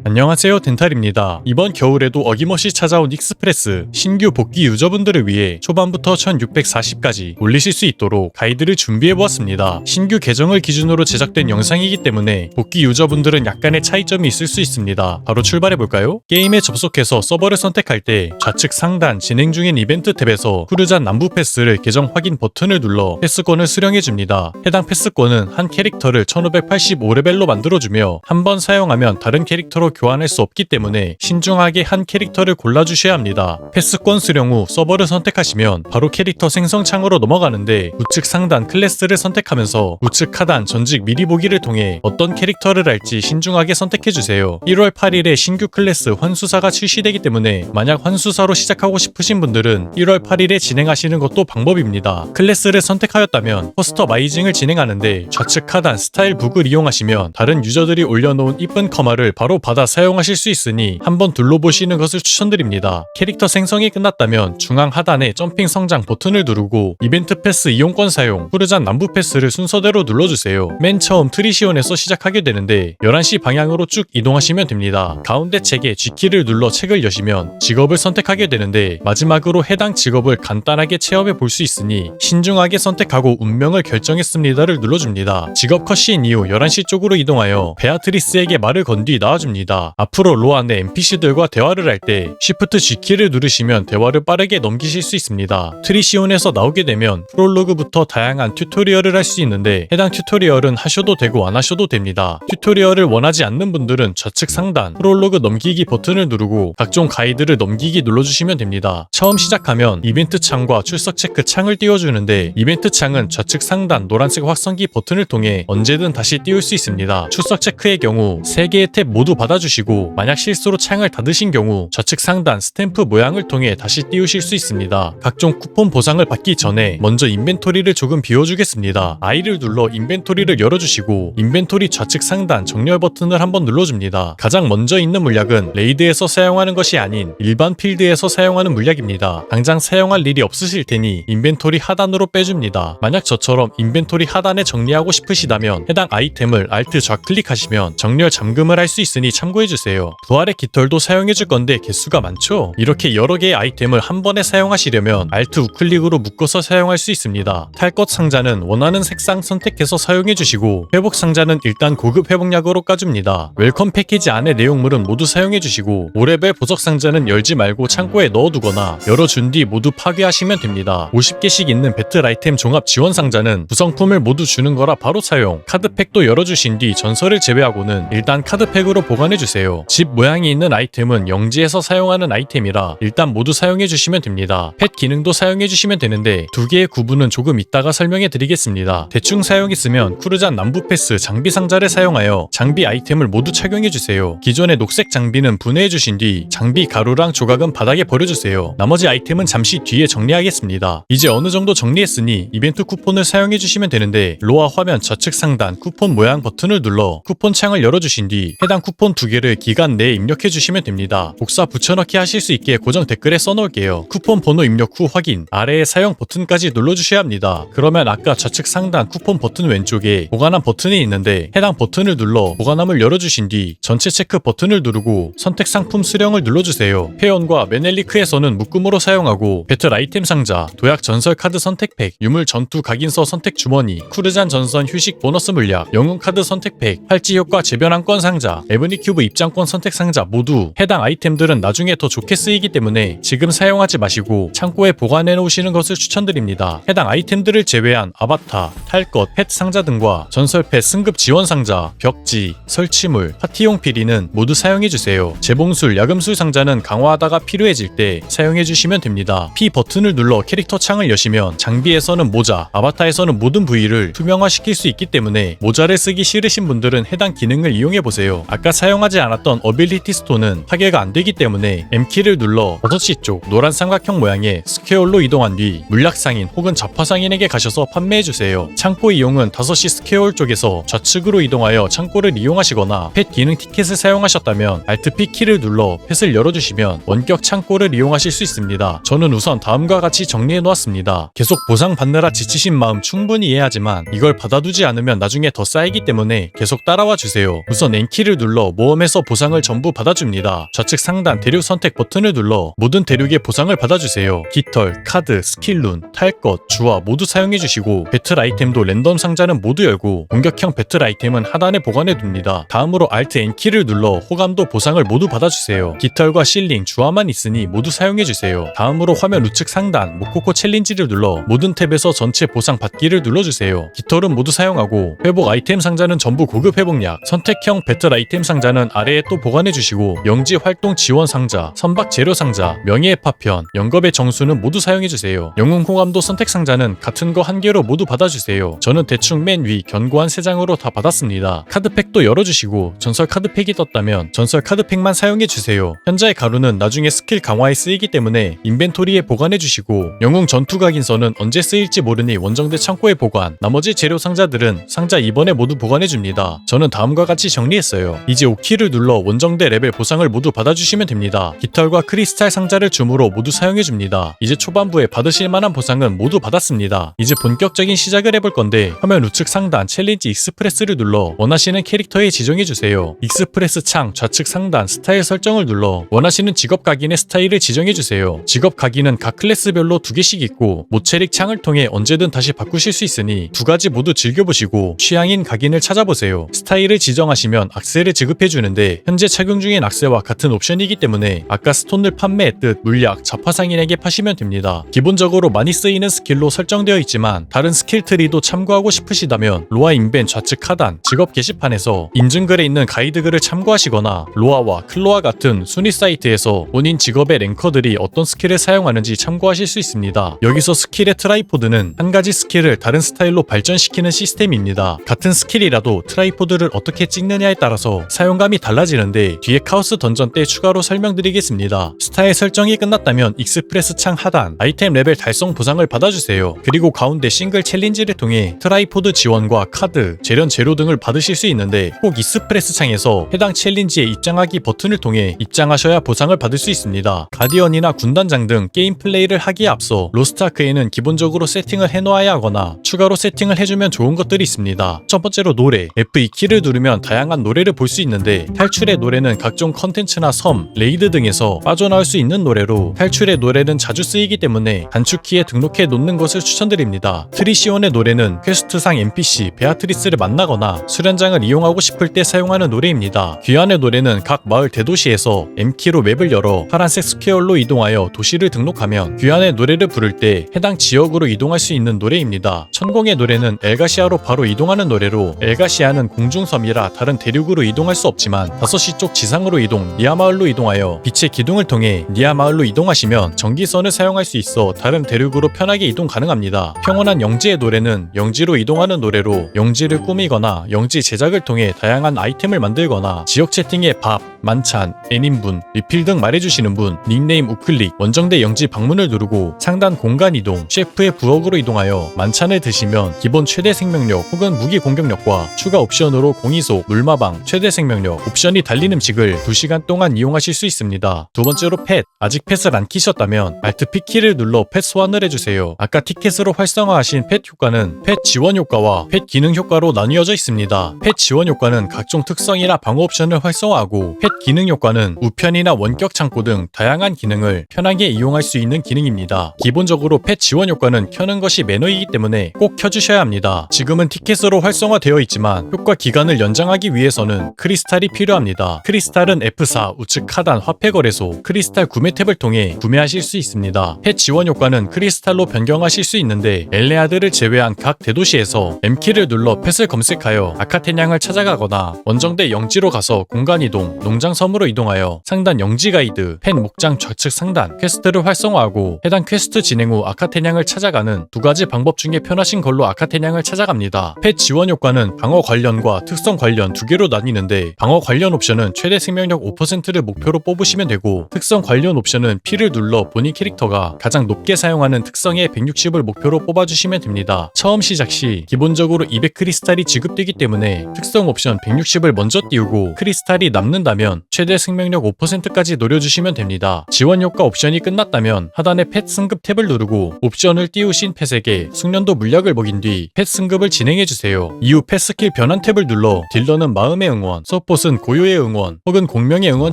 안녕하세요, 덴탈입니다. 이번 겨울에도 어김없이 찾아온 익스프레스 신규 복귀 유저분들을 위해 초반부터 1640까지 올리실 수 있도록 가이드를 준비해보았습니다. 신규 계정을 기준으로 제작된 영상이기 때문에 복귀 유저분들은 약간의 차이점이 있을 수 있습니다. 바로 출발해볼까요? 게임에 접속해서 서버를 선택할 때 좌측 상단 진행 중인 이벤트 탭에서 푸르잔 남부 패스를 계정 확인 버튼을 눌러 패스권을 수령해줍니다. 해당 패스권은 한 캐릭터를 1585레벨로 만들어주며 한 번 사용하면 다른 캐릭터로 교환할 수 없기 때문에 신중하게 한 캐릭터를 골라주셔야 합니다. 패스권 수령 후 서버를 선택하시면 바로 캐릭터 생성 창으로 넘어가는데 우측 상단 클래스를 선택하면서 우측 하단 전직 미리 보기를 통해 어떤 캐릭터를 할지 신중하게 선택해주세요. 1월 8일에 신규 클래스 환수사가 출시되기 때문에 만약 환수사로 시작하고 싶으신 분들은 1월 8일에 진행하시는 것도 방법입니다. 클래스를 선택하였다면 커스터마이징을 진행하는데 좌측 하단 스타일 북을 이용하시면 다른 유저들이 올려놓은 이쁜 커마를 바로 받아 사용하실 수 있으니 한번 둘러보시는 것을 추천드립니다. 캐릭터 생성이 끝났다면 중앙 하단에 점핑 성장 버튼을 누르고 이벤트 패스 이용권 사용, 푸르잔 남부 패스를 순서대로 눌러주세요. 맨 처음 트리시온에서 시작하게 되는데 11시 방향으로 쭉 이동하시면 됩니다. 가운데 책에 G키를 눌러 책을 여시면 직업을 선택하게 되는데 마지막으로 해당 직업을 간단하게 체험해 볼 수 있으니 신중하게 선택하고 운명을 결정했습니다를 눌러줍니다. 직업 컷신 이후 11시 쪽으로 이동하여 베아트리스에게 말을 건 뒤 나와줍니다. 앞으로 로아 내 NPC들과 대화를 할 때 Shift G키를 누르시면 대화를 빠르게 넘기실 수 있습니다. 트리시온에서 나오게 되면 프롤로그부터 다양한 튜토리얼을 할 수 있는데 해당 튜토리얼은 하셔도 되고 안 하셔도 됩니다. 튜토리얼을 원하지 않는 분들은 좌측 상단 프롤로그 넘기기 버튼을 누르고 각종 가이드를 넘기기 눌러주시면 됩니다. 처음 시작하면 이벤트 창과 출석 체크 창을 띄워주는데 이벤트 창은 좌측 상단 노란색 확성기 버튼을 통해 언제든 다시 띄울 수 있습니다. 출석 체크의 경우 3개의 탭 모두 받아주시고 만약 실수로 창을 닫으신 경우 좌측 상단 스탬프 모양을 통해 다시 띄우실 수 있습니다. 각종 쿠폰 보상을 받기 전에 먼저 인벤토리를 조금 비워주겠습니다. I를 눌러 인벤토리를 열어주시고 인벤토리 좌측 상단 정렬 버튼을 한번 눌러줍니다. 가장 먼저 있는 물약은 레이드에서 사용하는 것이 아닌 일반 필드에서 사용하는 물약입니다. 당장 사용할 일이 없으실 테니 인벤토리 하단으로 빼줍니다. 만약 저처럼 인벤토리 하단에 정리하고 싶으시다면 해당 아이템을 Alt 좌클릭하시면 정렬 잠금을 할 수 있으니 참고해주세요. 부활의 깃털도 사용해줄 건데 개수가 많죠? 이렇게 여러 개의 아이템을 한 번에 사용하시려면 Alt 우클릭으로 묶어서 사용할 수 있습니다. 탈 것 상자는 원하는 색상 선택해서 사용해주시고 회복 상자는 일단 고급 회복약으로 까줍니다. 웰컴 패키지 안의 내용물은 모두 사용해주시고 5레벨 보석 상자는 열지 말고 창고에 넣어두거나 열어준 뒤 모두 파괴하시면 됩니다. 50개씩 있는 배틀 아이템 종합 지원 상자는 구성품을 모두 주는 거라 바로 사용. 카드팩도 열어주신 뒤 전설을 제외하고는 일단 카드팩으로 보관해주세요. 집 모양이 있는 아이템은 영지에서 사용하는 아이템이라 일단 모두 사용해주시면 됩니다. 펫 기능도 사용해주시면 되는데 두 개의 구분은 조금 이따가 설명해드리겠습니다. 대충 사용했으면 푸르잔 남부 패스 장비 상자를 사용하여 장비 아이템을 모두 착용해주세요. 기존의 녹색 장비는 분해해주신 뒤 장비 가루랑 조각은 바닥에 버려주세요. 나머지 아이템은 잠시 뒤에 정리하겠습니다. 이제 어느 정도 정리했으니 이벤트 쿠폰을 사용해주시면 되는데 로아 화면 좌측 상단 쿠폰 모양 버튼을 눌러 쿠폰 창을 열어주신 뒤 해당 쿠폰 2개를 기간 내에 입력해주시면 됩니다. 복사 붙여넣기 하실 수 있게 고정 댓글에 써놓을게요. 쿠폰 번호 입력 후 확인, 아래에 사용 버튼까지 눌러주셔야 합니다. 그러면 아까 좌측 상단 쿠폰 버튼 왼쪽에 보관함 버튼이 있는데 해당 버튼을 눌러 보관함을 열어주신 뒤 전체 체크 버튼을 누르고 선택 상품 수령을 눌러주세요. 회원과 메넬리크에서는 묶음으로 사용하고 배틀 아이템 상자, 도약 전설 카드 선택팩, 유물 전투 각인서 선택 주머니, 쿠르잔 전선 휴식 보너스 물약, 영웅 카드 선택팩, 팔찌 효과 재변환권 상자, 에브니 큐브 입장권 선택 상자 모두 해당 아이템들은 나중에 더 좋게 쓰이기 때문에 지금 사용하지 마시고 창고에 보관해 놓으시는 것을 추천드립니다. 해당 아이템들을 제외한 아바타, 탈것, 펫 상자 등과 전설 펫 승급 지원 상자, 벽지, 설치물, 파티용 피리는 모두 사용해주세요. 재봉술, 야금술 상자는 강화하다가 필요해질 때 사용해주시면 됩니다. P 버튼을 눌러 캐릭터 창을 여시면 장비에서는 모자, 아바타에서는 모든 부위를 투명화시킬 수 있기 때문에 모자를 쓰기 싫으신 분들은 해당 기능을 이용해보세요. 아까 사용하지 않았던 어빌리티 스톤은 파괴가 안되기 때문에 M키를 눌러 6시 쪽 노란 삼각형 모양의 스퀘어로 이동한 뒤 물약상인 혹은 잡화상인에게 가셔서 판매해주세요. 창고 이용은 5시 스퀘어 쪽에서 좌측으로 이동하여 창고를 이용하시거나 펫 기능 티켓을 사용하셨다면 Alt P키를 눌러 펫을 열어주시면 원격 창고를 이용하실 수 있습니다. 저는 우선 다음과 같이 정리해놓았습니다. 계속 보상받느라 지치신 마음 충분히 이해하지만 이걸 받아두지 않으면 나중에 더 쌓이기 때문에 계속 따라와 주세요. 우선 N키를 눌러 모험 모험에서 보상을 전부 받아줍니다. 좌측 상단 대륙 선택 버튼을 눌러 모든 대륙의 보상을 받아주세요. 깃털, 카드, 스킬룬, 탈것, 주화 모두 사용해주시고 배틀 아이템도 랜덤 상자는 모두 열고 공격형 배틀 아이템은 하단에 보관해둡니다. 다음으로 Alt N키를 눌러 호감도 보상을 모두 받아주세요. 깃털과 실링, 주화만 있으니 모두 사용해주세요. 다음으로 화면 우측 상단 모코코 챌린지를 눌러 모든 탭에서 전체 보상 받기를 눌러주세요. 깃털은 모두 사용하고 회복 아이템 상자는 전부 고급 회복약, 선택형 배틀 아이템 상자는 아래에 또 보관해주시고 영지 활동 지원 상자, 선박 재료 상자, 명예의 파편, 영겁의 정수는 모두 사용해주세요. 영웅 호감도 선택 상자는 같은 거 한 개로 모두 받아주세요. 저는 대충 맨 위 견고한 3장으로 다 받았습니다. 카드팩도 열어주시고 전설 카드팩이 떴다면 전설 카드팩만 사용해주세요. 현자의 가루는 나중에 스킬 강화에 쓰이기 때문에 인벤토리에 보관해주시고 영웅 전투 각인서는 언제 쓰일지 모르니 원정대 창고에 보관, 나머지 재료 상자들은 상자 2번에 모두 보관해줍니다. 저는 다음과 같이 정리했어요. 이제 5키를 눌러 원정대 레벨 보상을 모두 받아주시면 됩니다. 깃털과 크리스탈 상자를 줌으로 모두 사용해줍니다. 이제 초반부에 받으실 만한 보상은 모두 받았습니다. 이제 본격적인 시작을 해볼 건데 화면 우측 상단 챌린지 익스프레스를 눌러 원하시는 캐릭터에 지정해주세요. 익스프레스 창 좌측 상단 스타일 설정을 눌러 원하시는 직업 각인의 스타일을 지정해주세요. 직업 각인은 각 클래스별로 2개씩 있고 모체릭 창을 통해 언제든 다시 바꾸실 수 있으니 2가지 모두 즐겨보시고 취향인 각인을 찾아보세요. 스타일을 지정하시면 악세를 지급해주는데 현재 착용 중인 악세와 같은 옵션이기 때문에 아까 스톤을 판매했듯 물약, 자파상인에게 파시면 됩니다. 기본적으로 많이 쓰이는 스킬로 설정되어 있지만 다른 스킬 트리도 참고하고 싶으시다면 로아 인벤 좌측 하단 직업 게시판에서 인증글에 있는 가이드글을 참고하시거나 로아와 클로아 같은 순위 사이트에서 본인 직업의 랭커들이 어떤 스킬을 사용하는지 참고하실 수 있습니다. 여기서 스킬의 트라이포드는 한 가지 스킬을 다른 스타일로 발전시키는 시스템입니다. 같은 스킬이라도 트라이포드를 어떻게 찍느냐에 따라서 사용감이 달라지는데 뒤에 카오스 던전 때 추가로 설명드리겠습니다. 스타일 설정이 끝났다면 익스프레스 창 하단 아이템 레벨 달성 보상을 받아주세요. 그리고 가운데 싱글 챌린지를 통해 트라이포드 지원과 카드, 재련 재료 등을 받으실 수 있는데 꼭 익스프레스 창에서 해당 챌린지에 입장하기 버튼을 통해 입장하셔야 보상을 받을 수 있습니다. 가디언이나 군단장 등 게임 플레이를 하기에 앞서 로스트아크에는 기본적으로 세팅을 해놓아야 하거나 추가로 세팅을 해주면 좋은 것들이 있습니다. 첫 번째로 노래, F2키를 누르면 다양한 노래를 볼 수 있는데 탈출의 노래는 각종 컨텐츠나 섬, 레이드 등에서 빠져나올 수 있는 노래로 탈출의 노래는 자주 쓰이기 때문에 단축키에 등록해 놓는 것을 추천드립니다. 트리시온의 노래는 퀘스트상 NPC 베아트리스를 만나거나 수련장을 이용하고 싶을 때 사용하는 노래입니다. 귀환의 노래는 각 마을 대도시에서 M키로 맵을 열어 파란색 스퀘어로 이동하여 도시를 등록하면 귀환의 노래를 부를 때 해당 지역으로 이동할 수 있는 노래입니다. 천공의 노래는 엘가시아로 바로 이동하는 노래로 엘가시아는 공중섬이라 다른 대륙으로 이동할 수 없지만 5시 쪽 지상으로 이동, 니아마을로 이동하여 빛의 기둥을 통해 니아마을로 이동하시면 전기선을 사용할 수 있어 다른 대륙으로 편하게 이동 가능합니다. 평온한 영지의 노래는 영지로 이동하는 노래로 영지를 꾸미거나 영지 제작을 통해 다양한 아이템을 만들거나 지역 채팅에 밥, 만찬, 애님분, 리필 등 말해주시는 분, 닉네임 우클릭, 원정대 영지 방문을 누르고 상단 공간 이동, 셰프의 부엌으로 이동하여 만찬을 드시면 기본 최대 생명력 혹은 무기 공격력과 추가 옵션으로 공이속, 물마방, 최대 생명력, 옵션이 달린 음식을 2시간 동안 이용하실 수 있습니다. 두 번째로 펫, 아직 펫을 안 키셨다면 Alt P키를 눌러 펫 소환을 해주세요. 아까 티켓으로 활성화하신 펫 효과는 펫 지원 효과와 펫 기능 효과로 나뉘어져 있습니다. 펫 지원 효과는 각종 특성이나 방어 옵션을 활성화하고 펫 기능 효과는 우편이나 원격 창고 등 다양한 기능을 편하게 이용할 수 있는 기능입니다. 기본적으로 펫 지원 효과는 켜는 것이 매너이기 때문에 꼭 켜주셔야 합니다. 지금은 티켓으로 활성화되어 있지만 효과 기간을 연장하기 위해서는 크리스탈이 필요합니다. 크리스탈은 F4 우측 하단 화폐거래소 크리스탈 구매 탭을 통해 구매하실 수 있습니다. 펫 지원 효과는 크리스탈로 변경하실 수 있는데 엘레아드를 제외한 각 대도시에서 M키를 눌러 펫을 검색하여 아카테냥을 찾아가거나 원정대 영지로 가서 공간 이동, 농장 섬으로 이동하여 상단 영지 가이드, 펫 목장 좌측 상단 퀘스트를 활성화하고 해당 퀘스트 진행 후 아카테냥을 찾아가는 2가지 방법 중에 편하신 걸로 아카테냥을 찾아갑니다. 펫 지원 효과는 방어 관련과 특성 관련 2개로 나뉘는데 방어 관련 옵션은 최대 생명력 5%를 목표로 뽑으시면 되고 특성 관련 옵션은 P를 눌러 본인 캐릭터가 가장 높게 사용하는 특성의 160을 목표로 뽑아주시면 됩니다. 처음 시작 시 기본적으로 200 크리스탈이 지급되기 때문에 특성 옵션 160을 먼저 띄우고 크리스탈이 남는다면 있다면 최대 생명력 5%까지 노려주시면 됩니다. 지원 효과 옵션이 끝났다면 하단의 펫 승급 탭을 누르고 옵션을 띄우신 펫에게 숙련도 물약을 먹인 뒤 펫 승급을 진행해주세요. 이후 펫 스킬 변환 탭을 눌러 딜러는 마음의 응원, 서폿은 고요의 응원 혹은 공명의 응원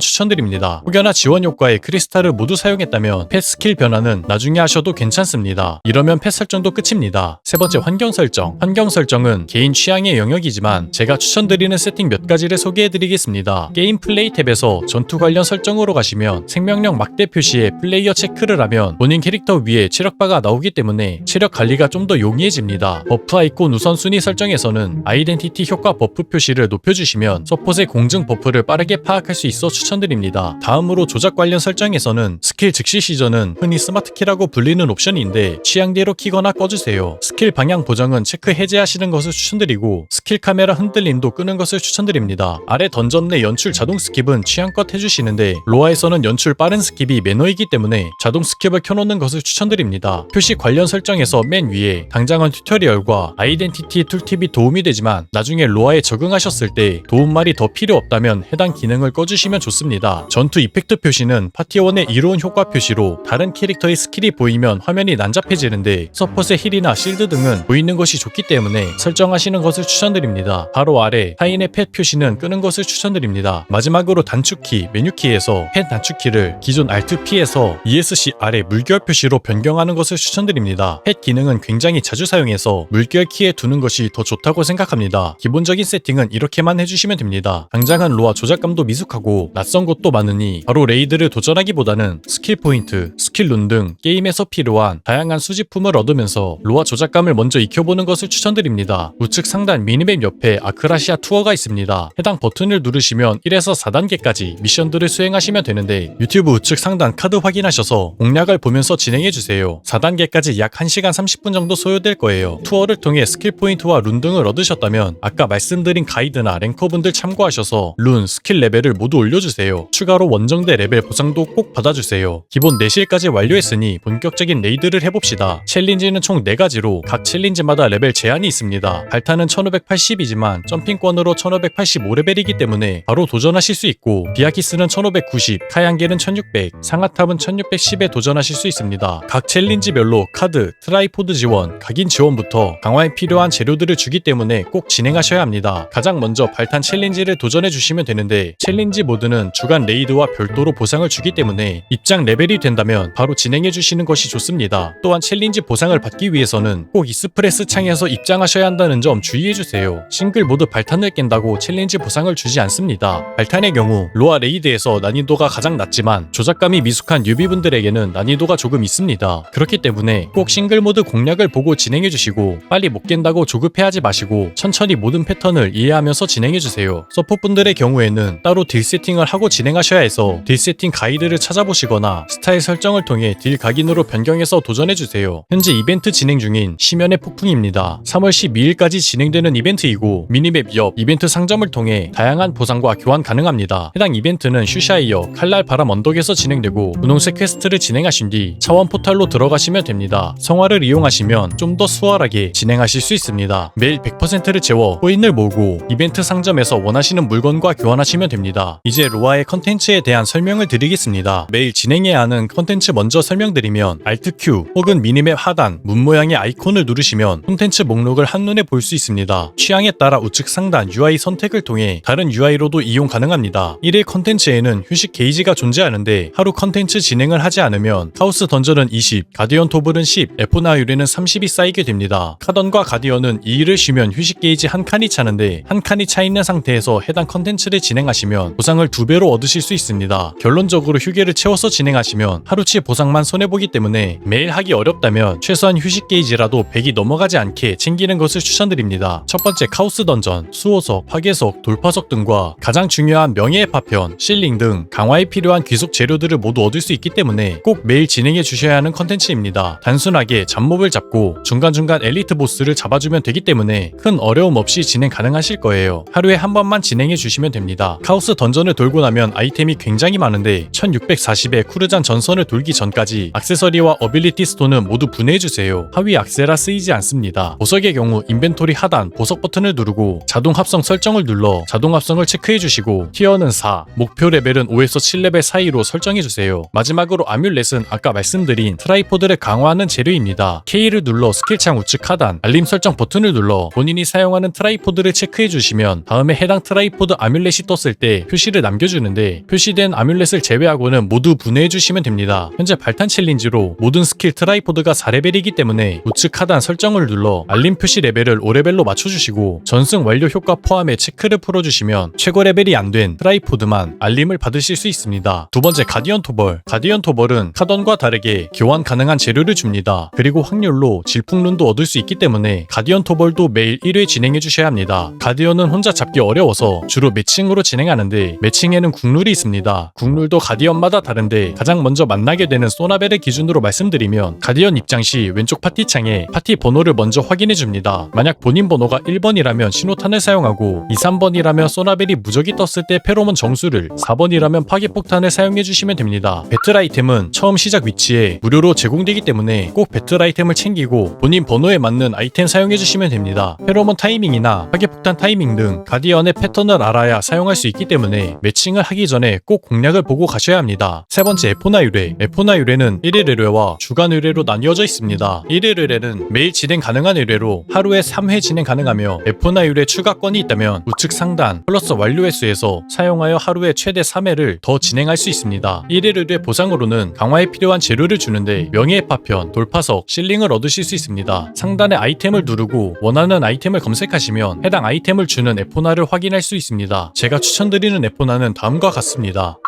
추천드립니다. 혹여나 지원 효과에 크리스탈을 모두 사용했다면 펫 스킬 변환은 나중에 하셔도 괜찮습니다. 이러면 펫 설정도 끝입니다. 세 번째, 환경 설정. 환경 설정은 개인 취향의 영역이지만 제가 추천드리는 세팅 몇 가지를 소개해드리겠습니다. 게임 플레이 탭에서 전투 관련 설정으로 가시면 생명력 막대 표시에 플레이어 체크를 하면 본인 캐릭터 위에 체력바가 나오기 때문에 체력 관리가 좀 더 용이해집니다. 버프 아이콘 우선순위 설정에서는 아이덴티티 효과 버프 표시를 높여주시면 서폿의 공증 버프를 빠르게 파악할 수 있어 추천드립니다. 다음으로 조작 관련 설정에서는 스킬 즉시 시전은 흔히 스마트키라고 불리는 옵션인데 취향대로 키거나 꺼주세요. 스킬 방향 보정은 체크 해제하시는 것을 추천드리고 스킬 카메라 흔들림도 끄는 것을 추천드립니다. 아래 던전 내 연출 자동 스킵은 취향껏 해주시는데 로아에서는 연출 빠른 스킵이 매너이기 때문에 자동 스킵을 켜놓는 것을 추천드립니다. 표시 관련 설정에서 맨 위에 당장은 튜토리얼과 아이덴티티 툴팁이 도움이 되지만 나중에 로아에 적응하셨을 때 도움말이 더 필요 없다면 해당 기능을 꺼주시면 좋습니다. 전투 이펙트 표시는 파티원의 이로운 효과 표시로 다른 캐릭터의 스킬이 보이면 화면이 난잡해지는데 서폿의 힐이나 실드 등은 보이는 것이 좋기 때문에 설정하시는 것을 추천드립니다. 바로 아래 타인의 펫 표시는 끄는 것을 추천드립니다. 마지막으로 단축키, 메뉴키에서 펫 단축키를 기존 Alt-P에서 ESC 아래 물결 표시로 변경하는 것을 추천드립니다. 펫 기능은 굉장히 자주 사용해서 물결 키에 두는 것이 더 좋다고 생각합니다. 기본적인 세팅은 이렇게만 해주시면 됩니다. 당장은 로아 조작감도 미숙하고 낯선 곳도 많으니 바로 레이드를 도전하기보다는 스킬 포인트, 스킬 룬 등 게임에서 필요한 다양한 수집품을 얻으면서 로아 조작감을 먼저 익혀보는 것을 추천드립니다. 우측 상단 미니맵 옆에 아크라시아 투어가 있습니다. 해당 버튼을 누르시면 1에서 4단계까지 미션들을 수행하시면 되는데 유튜브 우측 상단 카드 확인하셔서 공략을 보면서 진행해주세요. 4단계까지 약 1시간 30분 정도 소요될 거예요. 투어를 통해 스킬 포인트와 룬 등을 얻으셨다면 아까 말씀드린 가이드나 랭커분들 참고하셔서 룬, 스킬 레벨을 모두 올려주세요. 추가로 원정대 레벨 보상도 꼭 받아주세요. 기본 4실까지 완료했으니 본격적인 레이드를 해봅시다. 챌린지는 총 4가지로 각 챌린지마다 레벨 제한이 있습니다. 발탄은 1580이지만 점핑권으로 1585레벨이기 때문에 바로 도전하실 수 있고 비아키스는 1590, 카양겔은 1600, 상하탑은 1610에 도전하실 수 있습니다. 각 챌린지별로 카드, 트라이포드 지원, 각인 지원부터 강화에 필요한 재료들을 주기 때문에 꼭 진행하셔야 합니다. 가장 먼저 발탄 챌린지를 도전해 주시면 되는데 챌린지 모드는 주간 레이드와 별도로 보상을 주기 때문에 입장 레벨이 된다면 바로 진행해 주시는 것이 좋습니다. 또한 챌린지 보상을 받기 위해서는 꼭 이스프레스 창에서 입장하셔야 한다는 점 주의해 주세요. 싱글 모드 발탄을 깬다고 챌린지 보상을 주지 않습니다. 발탄의 경우 로아 레이드에서 난이도가 가장 낮지만 조작감이 미숙한 뉴비분들에게는 난이도가 조금 있습니다. 그렇기 때문에 꼭 싱글 모드 공략을 보고 진행해 주시고 빨리 못 깬다고 조급해하지 마시고 천천히 모든 패턴을 이해하면서 진행해 주세요. 서폿분들의 경우에는 따로 딜 세팅을 하고 진행하셔야 해서 딜 세팅 가이드를 찾아보시거나 스타일 설정을 통해 딜 각인으로 변경해서 도전해 주세요. 현재 이벤트 진행 중인 심연의 폭풍입니다. 3월 12일까지 진행되는 이벤트이고 미니맵 옆 이벤트 상점을 통해 다양한 보상과 교환 가능합니다. 해당 이벤트는 슈샤이어 칼날 바람 언덕에서 진행되고 분홍색 퀘스트를 진행하신 뒤 차원 포탈로 들어가시면 됩니다. 성화를 이용하시면 좀 더 수월하게 진행하실 수 있습니다. 매일 100%를 채워 코인을 모으고 이벤트 상점에서 원하시는 물건과 교환하시면 됩니다. 이제 로아의 컨텐츠에 대한 설명을 드리겠습니다. 매일 진행해야 하는 컨텐츠 먼저 설명드리면 Alt-Q 혹은 미니맵 하단 문 모양의 아이콘을 누르시면 콘텐츠 목록을 한눈에 볼 수 있습니다. 취향에 따라 우측 상단 UI 선택을 통해 다른 UI로도 이용 가능합니다. 1일 컨텐츠에는 휴식 게이지가 존재하는데 하루 컨텐츠 진행을 하지 않으면 카오스 던전은 20, 가디언 토블은 10, 에포나 유리는 30이 쌓이게 됩니다. 카던과 가디언은 2일을 쉬면 휴식 게이지 한 칸이 차는데 한 칸이 차 있는 상태에서 해당 컨텐츠를 진행하시면 보상을 2배로 얻으실 수 있습니다. 결론적으로 휴게를 채워서 진행하시면 하루치 보상만 손해보기 때문에 매일 하기 어렵다면 최소한 휴식 게이지라도 100이 넘어가지 않게 챙기는 것을 추천드립니다. 첫 번째 카오스 던전, 수호석, 파괴석, 돌파석 등과 가장 중요한 명예의 파편, 실링 등 강화에 필요한 귀속 재료들을 모두 얻을 수 있기 때문에 꼭 매일 진행해 주셔야 하는 컨텐츠입니다. 단순하게 잡몹을 잡고 중간중간 엘리트 보스를 잡아주면 되기 때문에 큰 어려움 없이 진행 가능하실 거예요. 하루에 한 번만 진행해 주시면 됩니다. 카오스 던전을 돌고 나면 아이템이 굉장히 많은데 1640의 쿠르잔 전선을 돌기 누르기 전까지 액세서리와 어빌리티 스톤은 모두 분해해주세요. 하위 악세라 쓰이지 않습니다. 보석의 경우 인벤토리 하단 보석 버튼을 누르고 자동 합성 설정을 눌러 자동 합성을 체크해주시고 티어는 4, 목표 레벨은 5에서 7레벨 사이로 설정해주세요. 마지막으로 아뮬렛은 아까 말씀드린 트라이포드를 강화하는 재료입니다. K를 눌러 스킬창 우측 하단 알림 설정 버튼을 눌러 본인이 사용하는 트라이포드를 체크해주시면 다음에 해당 트라이포드 아뮬렛이 떴을 때 표시를 남겨주는데 표시된 아뮬렛을 제외하고는 모두 분해해주시면 됩니다. 현재 발탄 챌린지로 모든 스킬 트라이포드가 4레벨이기 때문에 우측 하단 설정을 눌러 알림 표시 레벨을 5레벨로 맞춰주시고 전승 완료 효과 포함해 체크를 풀어주시면 최고 레벨이 안 된 트라이포드만 알림을 받으실 수 있습니다. 두 번째 가디언 토벌. 가디언 토벌은 카던과 다르게 교환 가능한 재료를 줍니다. 그리고 확률로 질풍룬도 얻을 수 있기 때문에 가디언 토벌도 매일 1회 진행해 주셔야 합니다. 가디언은 혼자 잡기 어려워서 주로 매칭으로 진행하는데 매칭에는 국룰이 있습니다. 국룰도 가디언마다 다른데 가장 먼저 만나게 되는 소나벨을 기준으로 말씀드리면 가디언 입장 시 왼쪽 파티 창에 파티 번호를 먼저 확인해 줍니다. 만약 본인 번호가 1번이라면 신호탄을 사용하고 2, 3번이라면 소나벨이 무적이 떴을 때 페로몬 정수를 4번이라면 파괴폭탄을 사용해 주시면 됩니다. 배틀 아이템은 처음 시작 위치에 무료로 제공되기 때문에 꼭 배틀 아이템을 챙기고 본인 번호에 맞는 아이템 사용해 주시면 됩니다. 페로몬 타이밍이나 파괴폭탄 타이밍 등 가디언의 패턴을 알아야 사용할 수 있기 때문에 매칭을 하기 전에 꼭 공략을 보고 가셔야 합니다. 세 번째 에포나 의뢰. 에포나 의뢰는 1일 의뢰와 주간 의뢰로 나뉘어져 있습니다. 1일 의뢰는 매일 진행 가능한 의뢰로 하루에 3회 진행 가능하며 에포나 의뢰 추가권이 있다면 우측 상단 플러스 완료 횟수에서 사용하여 하루에 최대 3회를 더 진행할 수 있습니다. 1일 의뢰 보상으로는 강화에 필요한 재료를 주는데 명예의 파편, 돌파석, 실링을 얻으실 수 있습니다. 상단에 아이템을 누르고 원하는 아이템을 검색하시면 해당 아이템을 주는 에포나를 확인할 수 있습니다. 제가 추천드리는 에포나는 다음과 같습니다.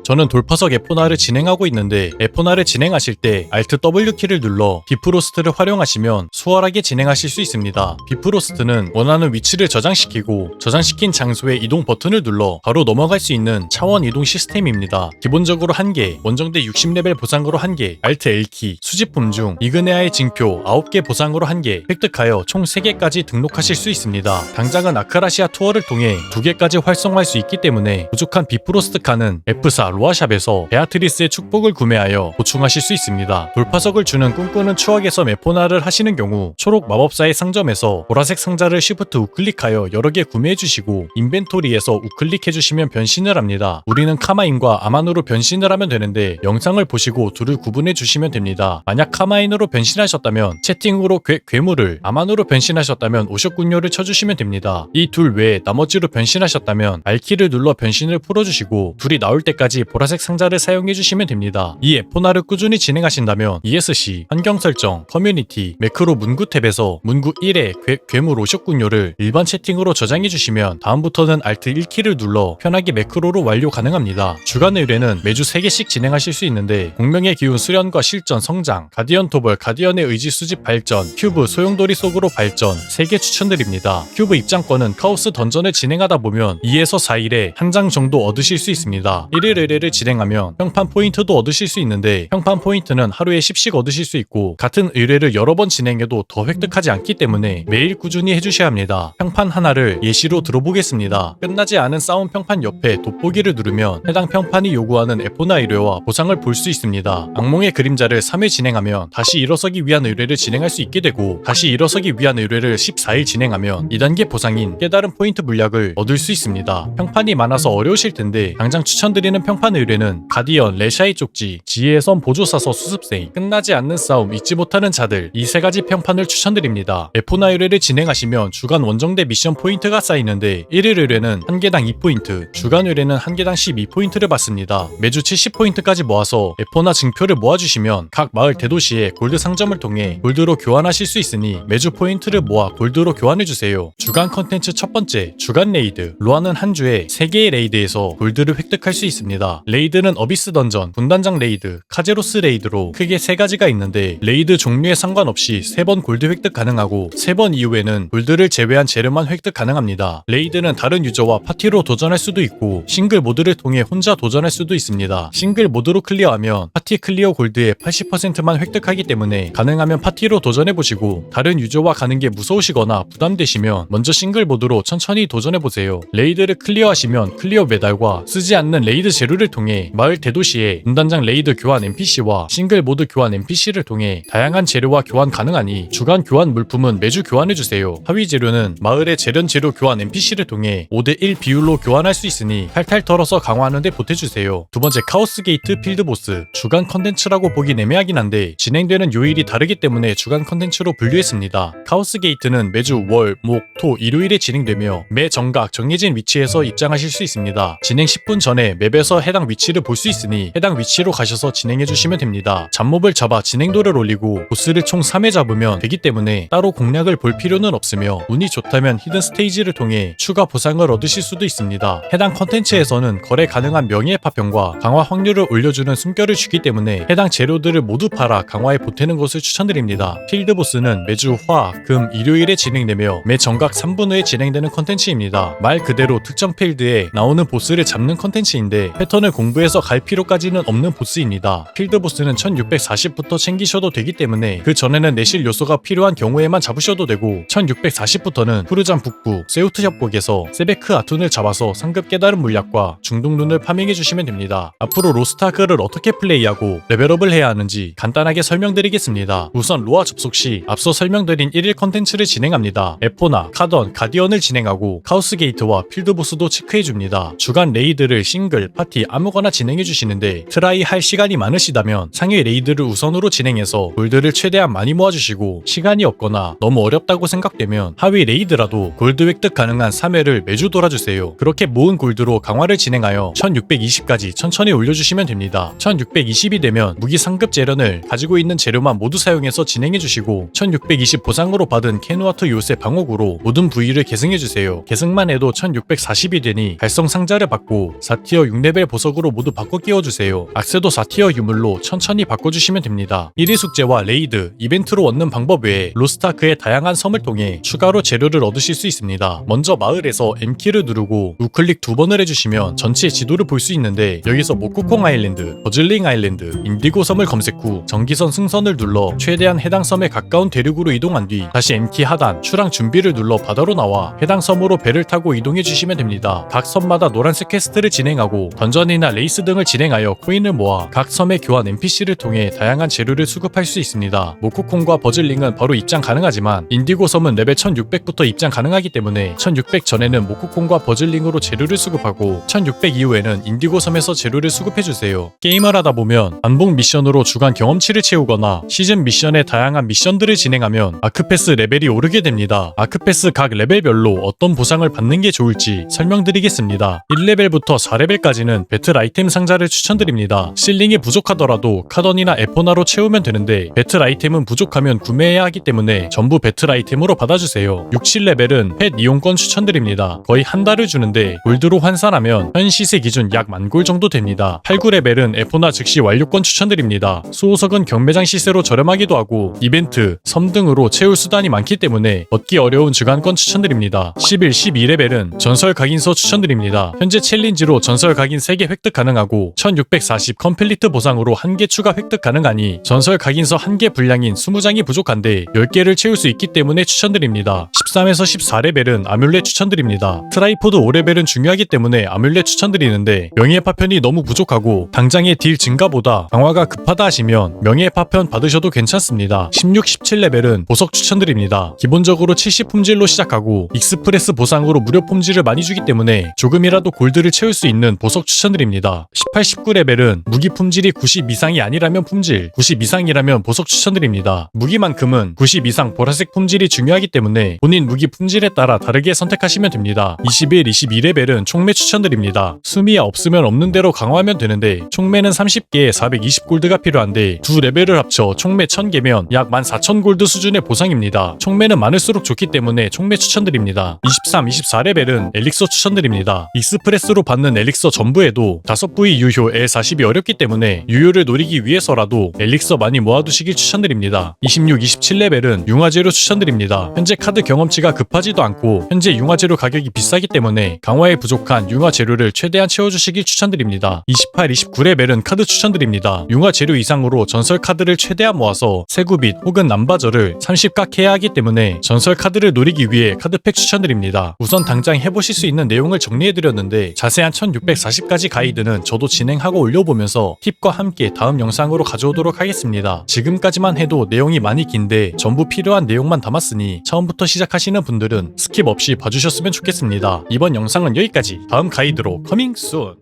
저는 돌파석 에포나를 진행하고 있는데 에포나를 진행하실 때 Alt W키를 눌러 비프로스트를 활용하시면 수월하게 진행하실 수 있습니다. 비프로스트는 원하는 위치를 저장시키고 저장시킨 장소에 이동 버튼을 눌러 바로 넘어갈 수 있는 차원 이동 시스템입니다. 기본적으로 1개, 원정대 60레벨 보상으로 1개, Alt L키, 수집품 중 이그네아의 징표 9개 보상으로 1개 획득하여 총 3개까지 등록하실 수 있습니다. 당장은 아크라시아 투어를 통해 2개까지 활성화할 수 있기 때문에 부족한 비프로스트 칸은 F4 로아샵에서 베아트리스의 축복을 구매하여 보충하실 수 있습니다. 돌파석을 주는 꿈꾸는 추억에서 메포나를 하시는 경우 초록 마법사의 상점에서 보라색 상자를 Shift 우클릭하여 여러 개 구매해주시고 인벤토리에서 우클릭해주시면 변신을 합니다. 우리는 카마인과 아만으로 변신을 하면 되는데 영상을 보시고 둘을 구분해주시면 됩니다. 만약 카마인으로 변신하셨다면 채팅으로 괴물을, 아만으로 변신하셨다면 오셨군요를 쳐주시면 됩니다. 이 둘 외에 나머지로 변신하셨다면 R키를 눌러 변신을 풀어주시고 둘이 나올 때까지 보라색 상자를 사용해주시면 됩니다. 이 에포나를 꾸준히 진행하신다면 ESC, 환경 설정, 커뮤니티, 매크로 문구 탭에서 문구 1에 괴물 오셨군요를 일반 채팅으로 저장해주시면 다음부터는 Alt 1키를 눌러 편하게 매크로로 완료 가능합니다. 주간 의뢰는 매주 3개씩 진행하실 수 있는데 공명의 기운 수련과 실전 성장, 가디언 토벌, 가디언의 의지 수집 발전, 큐브 소용돌이 속으로 발전 3개 추천드립니다. 큐브 입장권은 카오스 던전을 진행하다 보면 2에서 4일에 한 장 정도 얻으실 수 있습니다. 1일 의뢰를 진행하면 평판 포인트도 얻으실 수 있는데 평판 포인트는 하루에 10씩 얻으실 수 있고 같은 의뢰를 여러 번 진행해도 더 획득하지 않기 때문에 매일 꾸준히 해주셔야 합니다. 평판 하나를 예시로 들어보겠습니다. 끝나지 않은 싸움 평판 옆에 돋보기를 누르면 해당 평판이 요구하는 에포나 의뢰와 보상을 볼 수 있습니다. 악몽의 그림자를 3회 진행하면 다시 일어서기 위한 의뢰를 진행할 수 있게 되고 다시 일어서기 위한 의뢰를 14일 진행하면 2단계 보상인 깨달은 포인트 물약을 얻을 수 있습니다. 평판이 많아서 어려우실 텐데 당장 추천드리는 평판 의뢰는 가디언, 레샤이 쪽지, 지혜의 섬 보조사서 수습생, 끝나지 않는 싸움, 잊지 못하는 자들 이 3가지 평판을 추천드립니다. 에포나 의뢰를 진행하시면 주간 원정대 미션 포인트가 쌓이는데 1일 의뢰는 1개당 2포인트, 주간 의뢰는 1개당 12포인트를 받습니다. 매주 70포인트까지 모아서 에포나 증표를 모아주시면 각 마을 대도시에 골드 상점을 통해 골드로 교환하실 수 있으니 매주 포인트를 모아 골드로 교환해주세요. 주간 컨텐츠 첫 번째, 주간 레이드. 로아는 한 주에 3개의 레이드에서 골드를 획득할 수 있습니다. 레이드는 어비스 던전, 분단장 레이드, 카제로스 레이드로 크게 3가지가 있는데 레이드 종류에 상관없이 3번 골드 획득 가능하고 3번 이후에는 골드를 제외한 재료만 획득 가능합니다. 레이드는 다른 유저와 파티로 도전할 수도 있고 싱글 모드를 통해 혼자 도전할 수도 있습니다. 싱글 모드로 클리어하면 파티 클리어 골드의 80%만 획득하기 때문에 가능하면 파티로 도전해보시고 다른 유저와 가는 게 무서우시거나 부담되시면 먼저 싱글 모드로 천천히 도전해보세요. 레이드를 클리어하시면 클리어 메달과 쓰지 않는 레이드 재료를 통해 마을 대도시에 분단장 레이드 교환 NPC와 싱글 모드 교환 NPC를 통해 다양한 재료와 교환 가능하니 주간 교환 물품은 매주 교환해주세요. 하위 재료는 마을의 재련 재료 교환 NPC를 통해 5대1 비율로 교환할 수 있으니 탈탈 털어서 강화하는 데 보태주세요. 두 번째 카오스 게이트 필드 보스. 주간 컨텐츠라고 보긴 애매하긴 한데 진행되는 요일이 다르기 때문에 주간 컨텐츠로 분류했습니다. 카오스 게이트는 매주 월, 목, 토, 일요일에 진행되며 매 정각 정해진 위치에서 입장하실 수 있습니다. 진행 10분 전에 맵에서 해당 위치를 볼 수 있으니 해당 위치로 가셔서 진행해주시면 됩니다. 잡몹을 잡아 진행도를 올리고 보스를 총 3회 잡으면 되기 때문에 따로 공략을 볼 필요는 없으며 운이 좋다면 히든 스테이지를 통해 추가 보상을 얻으실 수도 있습니다. 해당 컨텐츠에서는 거래 가능한 명예의 파편과 강화 확률을 올려주는 숨결을 주기 때문에 해당 재료들을 모두 팔아 강화에 보태는 것을 추천드립니다. 필드보스는 매주 화, 금, 일요일에 진행되며 매 정각 3분 후에 진행되는 컨텐츠입니다. 말 그대로 특정 필드에 나오는 보스를 잡는 컨텐츠인데 패턴을 공부해서 갈 필요까지는 없는 보스입니다. 필드보스는 1640부터 챙기셔도 되기 때문에 그 전에는 내실 요소가 필요한 경우에만 잡으셔도 되고 1640부터는 푸르잔 북부 세우트 협곡에서 세베크 아툰을 잡아서 상급 깨달은 물약과 중동룬을 파밍해주시면 됩니다. 앞으로 로스트아크를 어떻게 플레이하고 레벨업을 해야 하는지 간단하게 설명드리겠습니다. 우선 로아 접속 시 앞서 설명드린 1일 컨텐츠를 진행합니다. 에포나, 카던, 가디언을 진행하고 카오스 게이트와 필드보스도 체크해줍니다. 주간 레이드를 싱글, 파티 아무거나 진행해주시는데 트라이 할 시간이 많으시다면 상위 레이드를 우선으로 진행해서 골드를 최대한 많이 모아주시고 시간이 없거나 너무 어렵다고 생각되면 하위 레이드라도 골드 획득 가능한 3회를 매주 돌아주세요. 그렇게 모은 골드로 강화를 진행하여 1620까지 천천히 올려주시면 됩니다. 1620이 되면 무기 상급 재련을 가지고 있는 재료만 모두 사용해서 진행해주시고 1620 보상으로 받은 캐누아트 요새 방어구로 모든 부위를 계승해주세요. 계승만 해도 1640이 되니 달성 상자를 받고 4티어 6레벨 보석으로 모두 바꿔 끼워주세요. 악세도 4티어 유물로 천천히 바꿔주시면 됩니다. 1일 숙제와 레이드, 이벤트로 얻는 방법 외에 로스트아크의 다양한 섬을 통해 추가로 재료를 얻으실 수 있습니다. 먼저 마을에서 M키를 누르고 우클릭 2번을 해주시면 전체 지도를 볼 수 있는데 여기서 모코콩 아일랜드, 버즐링 아일랜드, 인디고 섬을 검색 후 전기선 승선을 눌러 최대한 해당 섬에 가까운 대륙으로 이동한 뒤 다시 M키 하단, 출항 준비를 눌러 바다로 나와 해당 섬으로 배를 타고 이동해 주시면 됩니다. 각 섬마다 노란색 퀘스트를 진행하고 던전이나 레이스 등을 진행하여 코인을 모아 각 섬의 교환 NPC를 통해 다양한 재료를 수급할 수 있습니다. 모코콩과 버즐링은 바로 입장 가능하지만 인디고 섬은 레벨 1600부터 입장 가능하기 때문에 1600 전에는 모코콩과 버즐링으로 재료를 수급하고 1600 이후에는 인디고 섬에서 재료를 수급해주세요. 게임을 하다 보면 반복 미션으로 주간 경험치를 채우거나 시즌 미션의 다양한 미션들을 진행하면 아크패스 레벨이 오르게 됩니다. 아크패스 각 레벨별로 어떤 보상을 받는 게 좋을지 설명드리겠습니다. 1레벨부터 4레벨까지는 배틀 아이템 상자를 추천드립니다. 실링이 부족하더라도 카던이나 에포나로 채우면 되는데 배틀 아이템은 부족하면 구매해야 하기 때문에 전부 배틀 아이템으로 받아주세요. 6, 7레벨은 펫 이용권 추천드립니다. 거의 한 달을 주는데 골드로 환산하면 현 시세 기준 약 10,000골 정도 됩니다. 8, 9레벨은 에포나 즉시 완료권 추천드립니다. 수호석은 경매장 시세로 저렴하기도 하고 이벤트, 섬 등으로 채울 수단이 많기 때문에 얻기 어려운 주간권 추천드립니다. 11, 12레벨은 전설 각인서 추천드립니다. 현재 챌린지로 전설 각인 3개 획득 가능하고 1640 컴플리트 보상으로 1개 추가 획득 가능하니 전설 각인서 1개 분량인 20장이 부족한데 10개를 채울 수 있기 때문에 추천드립니다. 13에서 14레벨은 아뮬렛 추천드립니다. 트라이포드 5레벨은 중요하기 때문에 아뮬렛 추천드리는데 명예의 파편이 너무 부족하고 당장의 딜 증가보다 강화가 급하다 하시면 명예의 파편 받으셔도 괜찮습니다. 16, 17레벨은 보석 추천드립니다. 기본적으로 70 품질로 시작하고 익스프레스 보상으로 무료 품질을 많이 주기 때문에 조금이라도 골드를 채울 수 있는 보석 추천드립니다. 18, 19레벨은 무기 품질이 90 이상이 아니라면 품질, 90 이상이라면 보석 추천드립니다. 무기만큼은 90 이상 보라색 품질이 중요하기 때문에 본인 무기 품질에 따라 다르게 선택하시면 됩니다. 21, 22레벨은 총매 추천드립니다. 수미야 없으면 없는 대로 강화하면 되는데 총매는 30개에 420골드가 필요한데 두 레벨을 합쳐 총매 1000개면 약 14,000골드 수준의 보상입니다. 총매는 많을수록 좋기 때문에 총매 추천드립니다. 23, 24레벨은 엘릭서 추천드립니다. 익스프레스로 받는 엘릭서 전부에도 가이드도 5부위 유효 L40이 어렵기 때문에 유효를 노리기 위해서라도 엘릭서 많이 모아두시길 추천드립니다. 26, 27레벨은 융화제로 추천드립니다. 현재 카드 경험치가 급하지도 않고 현재 융화제로 가격이 비싸기 때문에 강화에 부족한 융화재료를 최대한 채워주시길 추천드립니다. 28, 29레벨은 카드 추천드립니다. 융화재료 이상으로 전설 카드를 최대한 모아서 세구빛 혹은 남바저를 30각 해야 하기 때문에 전설 카드를 노리기 위해 카드팩 추천드립니다. 우선 당장 해보실 수 있는 내용을 정리해드렸는데 자세한 1640가지 가이드는 저도 진행하고 올려보면서 팁과 함께 다음 영상으로 가져오도록 하겠습니다. 지금까지만 해도 내용이 많이 긴데 전부 필요한 내용만 담았으니 처음부터 시작하시는 분들은 스킵 없이 봐주셨으면 좋겠습니다. 이번 영상은 여기까지. 다음 가이드로 커밍 순!